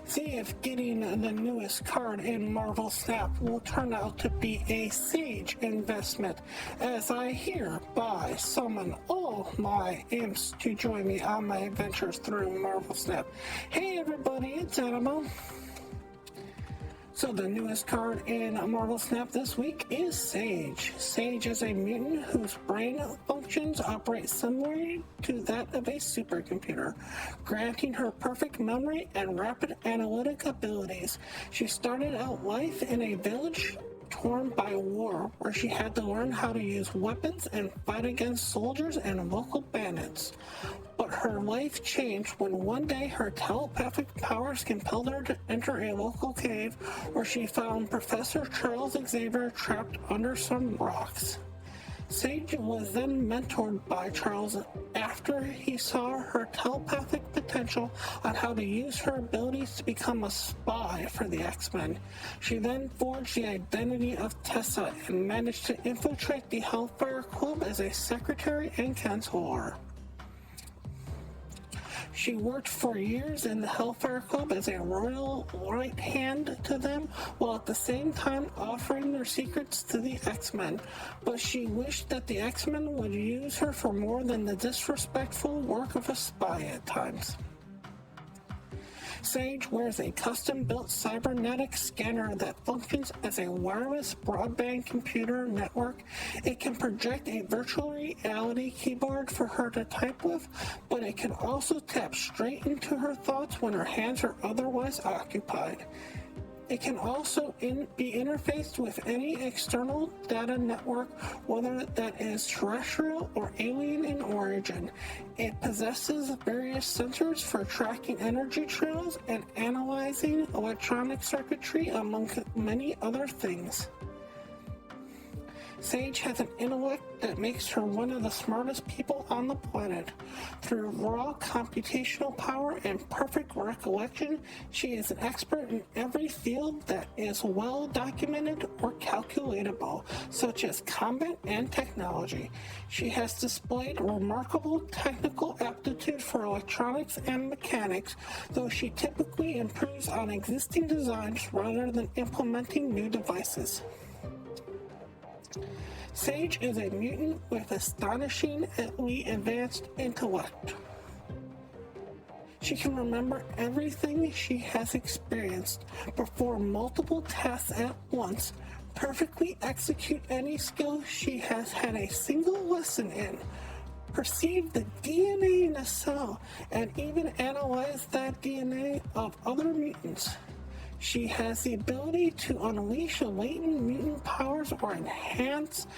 See if getting the newest card in Marvel Snap will turn out to be a sage investment, as I hereby summon all my imps to join me on my adventures through Marvel Snap. Hey everybody, it's Animal. So the newest card in Marvel Snap this week is Sage. Sage is a mutant whose brain functions operate similarly to that of a supercomputer, granting her perfect memory and rapid analytic abilities. She started out life in a village torn by war, where she had to learn how to use weapons and fight against soldiers and local bandits. But her life changed when one day her telepathic powers compelled her to enter a local cave where she found Professor Charles Xavier trapped under some rocks. Sage was then mentored by Charles after he saw her telepathic potential on how to use her abilities to become a spy for the X-Men. She then forged the identity of Tessa and managed to infiltrate the Hellfire Club as a secretary and counselor. She worked for years in the Hellfire Club as a royal right hand to them, while at the same time offering their secrets to the X-Men. But she wished that the X-Men would use her for more than the disrespectful work of a spy at times. Sage wears a custom-built cybernetic scanner that functions as a wireless broadband computer network. It can project a virtual reality keyboard for her to type with, but it can also tap straight into her thoughts when her hands are otherwise occupied. It can also be interfaced with any external data network, whether that is terrestrial or alien in origin. It possesses various sensors for tracking energy trails and analyzing electronic circuitry, among many other things. Sage has an intellect that makes her one of the smartest people on the planet. Through raw computational power and perfect recollection, she is an expert in every field that is well documented or calculatable, such as combat and technology. She has displayed remarkable technical aptitude for electronics and mechanics, though she typically improves on existing designs rather than implementing new devices. Sage is a mutant with astonishingly advanced intellect. She can remember everything she has experienced, perform multiple tasks at once, perfectly execute any skill she has had a single lesson in, perceive the DNA in a cell, and even analyze that DNA of other mutants. She has the ability to unleash latent mutant powers or enhance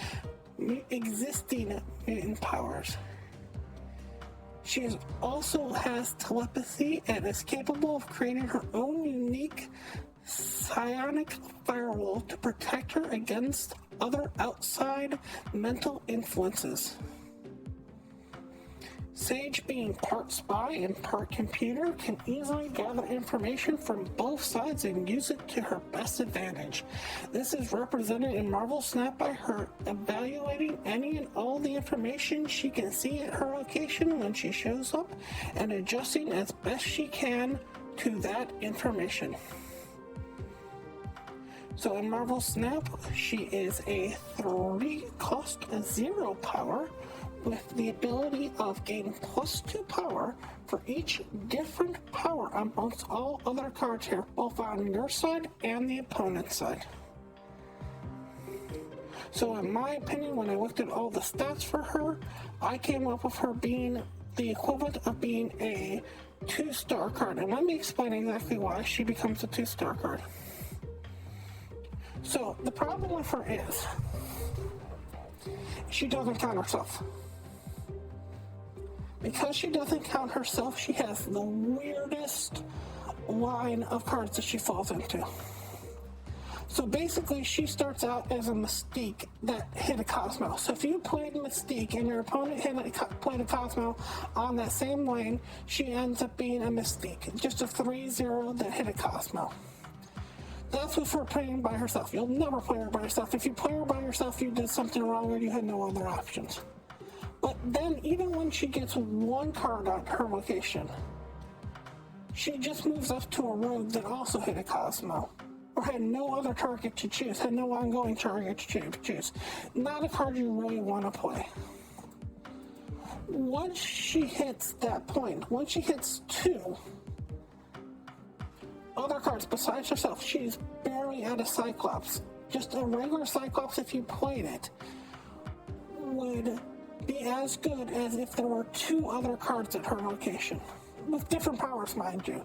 existing mutant powers. She also has telepathy and is capable of creating her own unique psionic firewall to protect her against other outside mental influences. Sage, being part spy and part computer, can easily gather information from both sides and use it to her best advantage. This is represented in Marvel Snap by her evaluating any and all the information she can see at her location when she shows up and adjusting as best she can to that information. So in Marvel Snap, she is a 3 cost 0 power, with the ability of gain +2 power for each different power amongst all other cards here, both on your side and the opponent's side. So in my opinion, when I looked at all the stats for her, I came up with her being the equivalent of being a 2-star card. And let me explain exactly why she becomes a 2-star card. So the problem with her is she doesn't count herself. Because she doesn't count herself, she has the weirdest line of cards that she falls into. So basically, she starts out as a Mystique that hit a Cosmo. So if you played Mystique and your opponent played a Cosmo on that same lane, she ends up being a Mystique. Just a 3-0 that hit a Cosmo. That's with her playing by herself. You'll never play her by yourself. If you play her by yourself, you did something wrong or you had no other options. But then, even when she gets one card on her location, she just moves up to a rogue that also hit a Cosmo, or had no other target to choose, had no ongoing target to choose. Not a card you really want to play. Once she hits that point, once she hits 2 other cards besides herself, she's barely at a Cyclops. Just a regular Cyclops, if you played it, would be as good as if there were 2 other cards at her location. With different powers, mind you.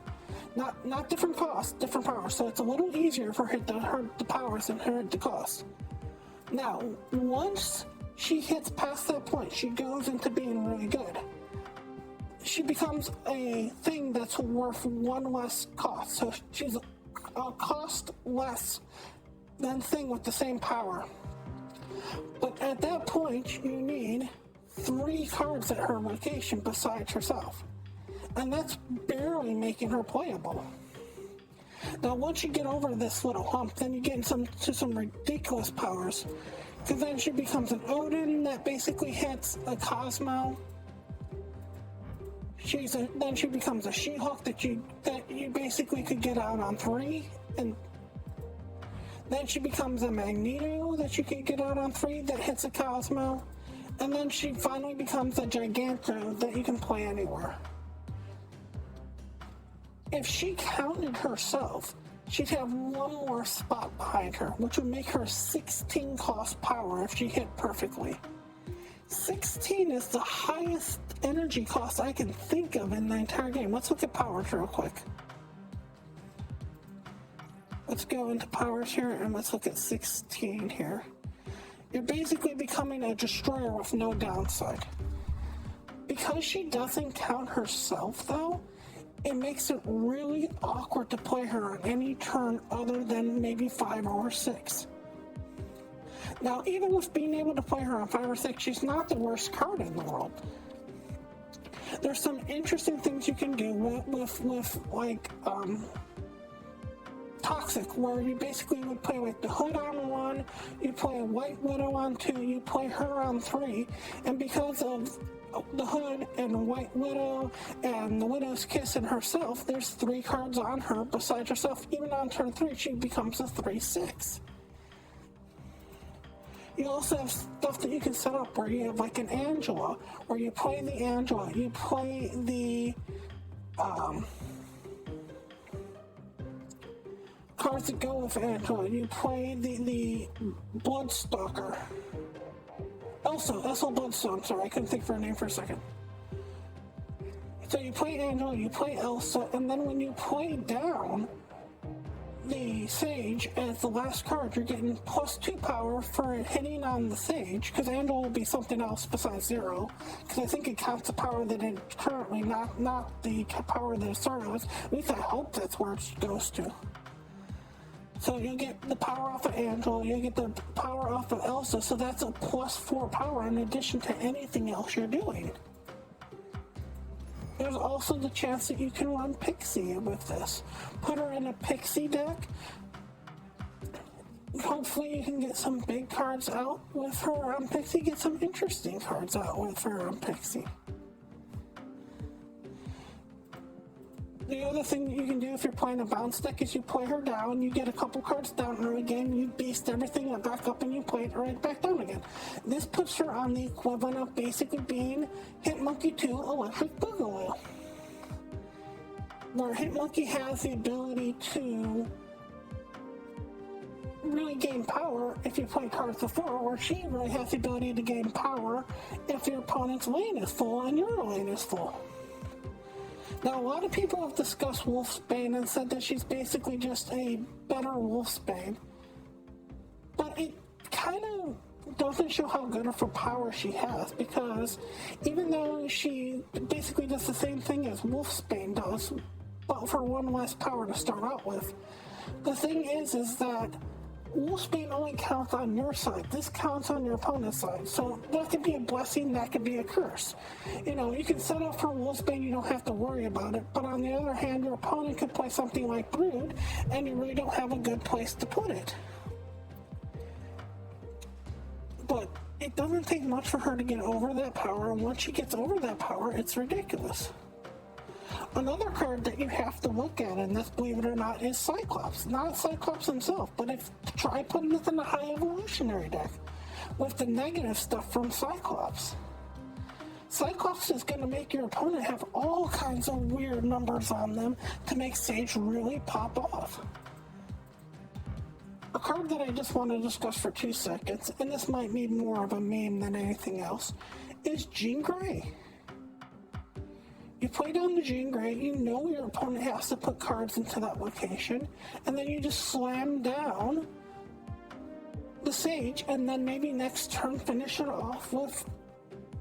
Not different costs, different powers. So it's a little easier for her to hurt the powers than her the cost. Now, once she hits past that point, she goes into being really good. She becomes a thing that's worth 1 less cost. So she's a cost less than thing with the same power. But at that point, you need 3 cards at her location besides herself. And that's barely making her playable. Now, once you get over this little hump, then you get into some ridiculous powers. Because then she becomes an Odin that basically hits a Cosmo. Then she becomes a She-Hulk that you basically could get out on 3. And then she becomes a Magneto that you can get out on 3 that hits a Cosmo. And then she finally becomes a Giganto that you can play anywhere. If she counted herself, she'd have 1 more spot behind her, which would make her 16 cost power if she hit perfectly. 16 is the highest energy cost I can think of in the entire game. Let's look at powers real quick. Let's go into powers here and let's look at 16 here. You're basically becoming a destroyer with no downside. Because she doesn't count herself though, it makes it really awkward to play her on any turn other than maybe 5 or 6. Now, even with being able to play her on 5 or 6, she's not the worst card in the world. There's some interesting things you can do with like, Toxic, where you basically would play like the Hood on 1, you play a White Widow on 2, you play her on 3, and because of the Hood and White Widow and the Widow's Kiss and herself, there's 3 cards on her besides herself. Even on turn 3, she becomes a 3/6. You also have stuff that you can set up where you have like an Angela, where you play the Angela, you play the cards that go with Angela, you play the Bloodstalker. Elsa Bloodstone, sorry, I couldn't think of her name for a second. So you play Angela, you play Elsa, and then when you play down the Sage as the last card, you're getting +2 power for hitting on the Sage, because Angela will be something else besides 0, because I think it counts the power that it currently, not the power that it started with. At least I hope that's where it goes to. So you'll get the power off of Angela, you'll get the power off of Elsa, so that's a +4 power in addition to anything else you're doing. There's also the chance that you can run Pixie with this. Put her in a Pixie deck. Hopefully you can get some big cards out with her on Pixie, get some interesting cards out with her on Pixie. The other thing that you can do if you're playing a bounce deck is you play her down, you get a couple cards down early game, you beast everything back up and you play it right back down again. This puts her on the equivalent of basically being Hitmonkey 2 Electric Boogaloo. Where Hitmonkey has the ability to really gain power if you play cards before, where she really has the ability to gain power if your opponent's lane is full and your lane is full. Now, a lot of people have discussed Wolfsbane and said that she's basically just a better Wolfsbane. But it kind of doesn't show how good of a power she has, because even though she basically does the same thing as Wolfsbane does, but for 1 less power to start out with, the thing is that Wolfsbane only counts on your side. This counts on your opponent's side. So that could be a blessing, that could be a curse. You know, you can set up for Wolfsbane, you don't have to worry about it. But on the other hand, your opponent could play something like Brood, and you really don't have a good place to put it. But it doesn't take much for her to get over that power, and once she gets over that power, it's ridiculous. Another card that you have to look at in this, believe it or not, is Cyclops. Not Cyclops himself, but try putting it in the high evolutionary deck with the negative stuff from Cyclops. Cyclops is going to make your opponent have all kinds of weird numbers on them to make Sage really pop off. A card that I just want to discuss for 2 seconds, and this might be more of a meme than anything else, is Jean Grey. You play down the Jean Grey, you know your opponent has to put cards into that location, and then you just slam down the Sage, and then maybe next turn finish it off with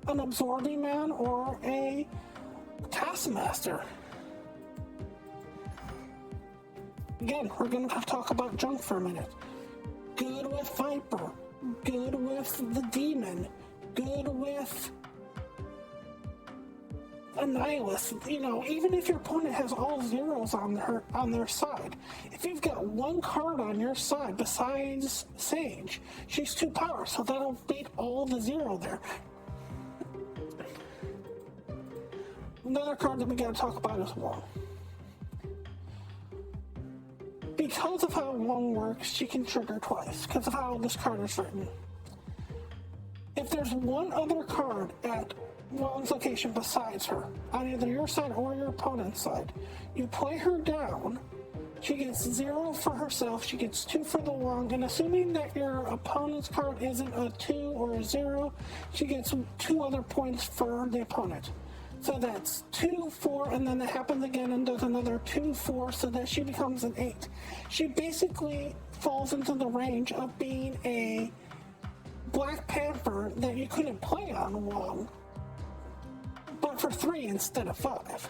an Absorbing Man or a Taskmaster. Again, we're going to talk about junk for a minute. Good with Viper, good with the Demon, good with Annihilus. You know, even if your opponent has all zeros on their side, if you've got one card on your side besides Sage, she's 2 power, so that'll beat all the 0 there. Another card that we gotta talk about is Wong. Because of how Wong works, she can trigger twice, because of how this card is written. If there's one other card at Wong's location besides her, on either your side or your opponent's side, you play her down, she gets 0 for herself, she gets 2 for the Wong, and assuming that your opponent's card isn't a 2 or a 0, she gets 2 other points for the opponent. So that's 2, 4, and then it happens again and does another 2, 4, so that she becomes an 8. She basically falls into the range of being a Black Panther that you couldn't play on Wong, but for 3 instead of 5.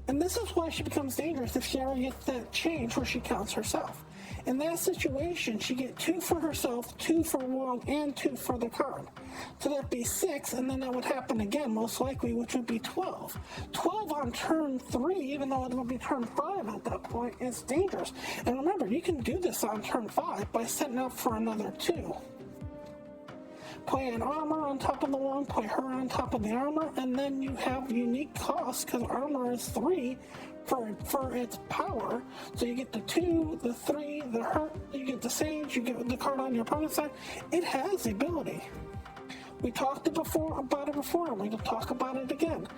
And this is why she becomes dangerous if she ever gets that change where she counts herself. In that situation, she gets 2 for herself, 2 for Wong, and 2 for the card. So that'd be 6, and then that would happen again, most likely, which would be 12. 12 on turn 3, even though it would be turn 5 at that point, is dangerous. And remember, you can do this on turn 5 by setting up for another 2. Play an armor on top of the Wong, play her on top of the armor, and then you have unique costs, because armor is 3 for its power. So you get the 2, the 3, the hurt, you get the Sage, you get the card on your opponent's side. It has the ability. We talked about it before, and we can talk about it again.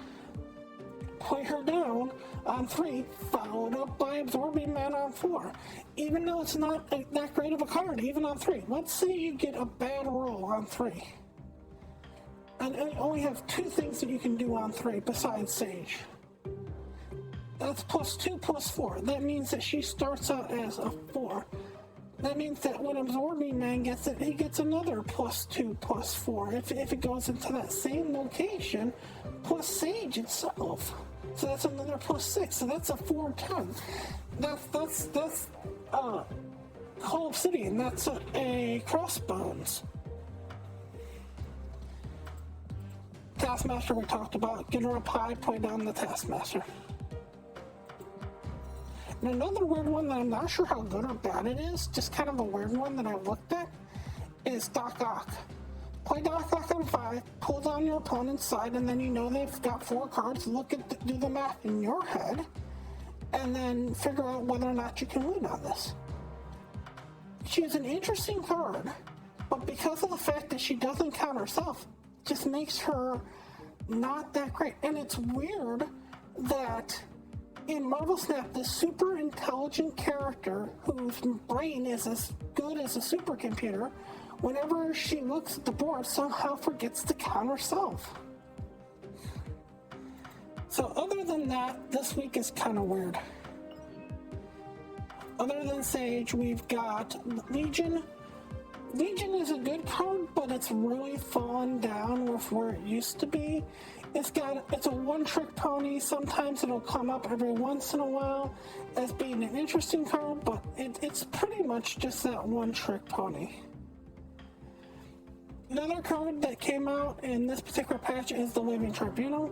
Play her down on 3, followed up by Absorbing Man on 4. Even though it's not that great of a card, even on 3. Let's say you get a bad roll on 3. And you only have 2 things that you can do on 3 besides Sage. That's +2, +4. That means that she starts out as a 4. That means that when Absorbing Man gets it, he gets another +2, +4. If it goes into that same location, plus Sage itself. So that's another +6. So that's a 4/10. That's Whole Obsidian. That's a Crossbones. Taskmaster we talked about. Get her up high, play down the Taskmaster. And another weird one that I'm not sure how good or bad it is, just kind of a weird one that I looked at, is Doc Ock. Play Doc Ock on 5, pull down your opponent's side, and then you know they've got 4 cards. Do the math in your head, and then figure out whether or not you can win on this. She's an interesting card, but because of the fact that she doesn't count herself, just makes her not that great. And it's weird that in Marvel Snap, this super intelligent character whose brain is as good as a supercomputer, whenever she looks at the board, somehow forgets to count herself. So other than that, this week is kind of weird. Other than Sage, we've got Legion. Legion is a good card, but it's really fallen down with where it used to be. It's a one-trick pony. Sometimes it'll come up every once in a while as being an interesting card, but it's pretty much just that one-trick pony. Another card that came out in this particular patch is the Living Tribunal.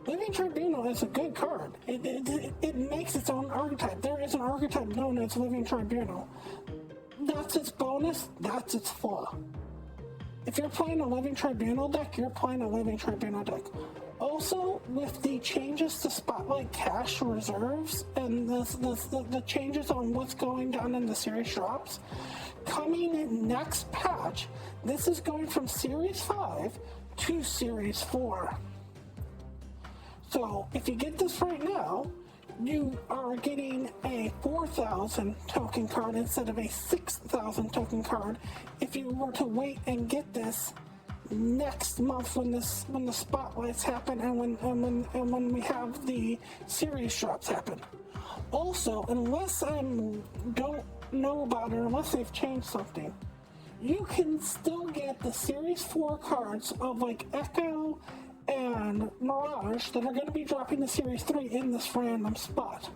Living Tribunal is a good card. It makes its own archetype. There is an archetype known as Living Tribunal. That's its bonus, that's its flaw. If you're playing a Living Tribunal deck, you're playing a Living Tribunal deck. Also, with the changes to Spotlight Cache reserves and the changes on what's going down in the series drops, coming in next patch, this is going from Series 5 to Series 4. So, if you get this right now, you are getting a 4,000 token card instead of a 6,000 token card if you were to wait and get this next month when the spotlights happen and when we have the series drops happen. Also, unless I don't know about it, unless they've changed something, you can still get the Series 4 cards of like Echo and Mirage that are going to be dropping the Series 3 in this random spot.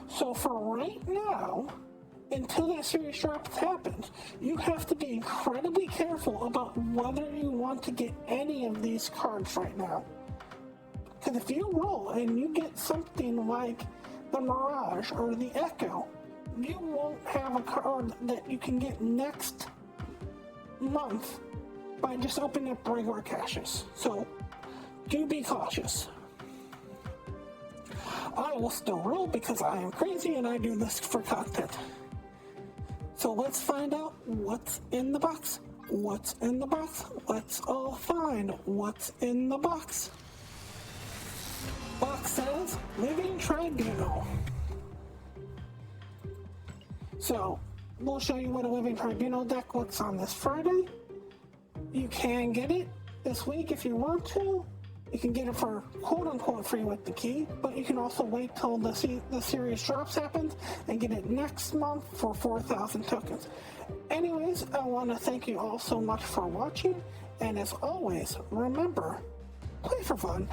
So for right now, until that series drop happens, you have to be incredibly careful about whether you want to get any of these cards right now. Because if you roll and you get something like the Mirage or the Echo, you won't have a card that you can get next month by just opening up regular caches. So do be cautious. I will still roll because I am crazy and I do this for content. So let's find out what's in the box. What's in the box? Let's all find what's in the box. Box says Living Tribunal. So we'll show you what a Living Tribunal deck looks on this Friday. You can get it this week if you want to. You can get it for quote-unquote free with the key, but you can also wait till the series drops happens and get it next month for 4,000 tokens. Anyways, I want to thank you all so much for watching, and as always, remember, play for fun.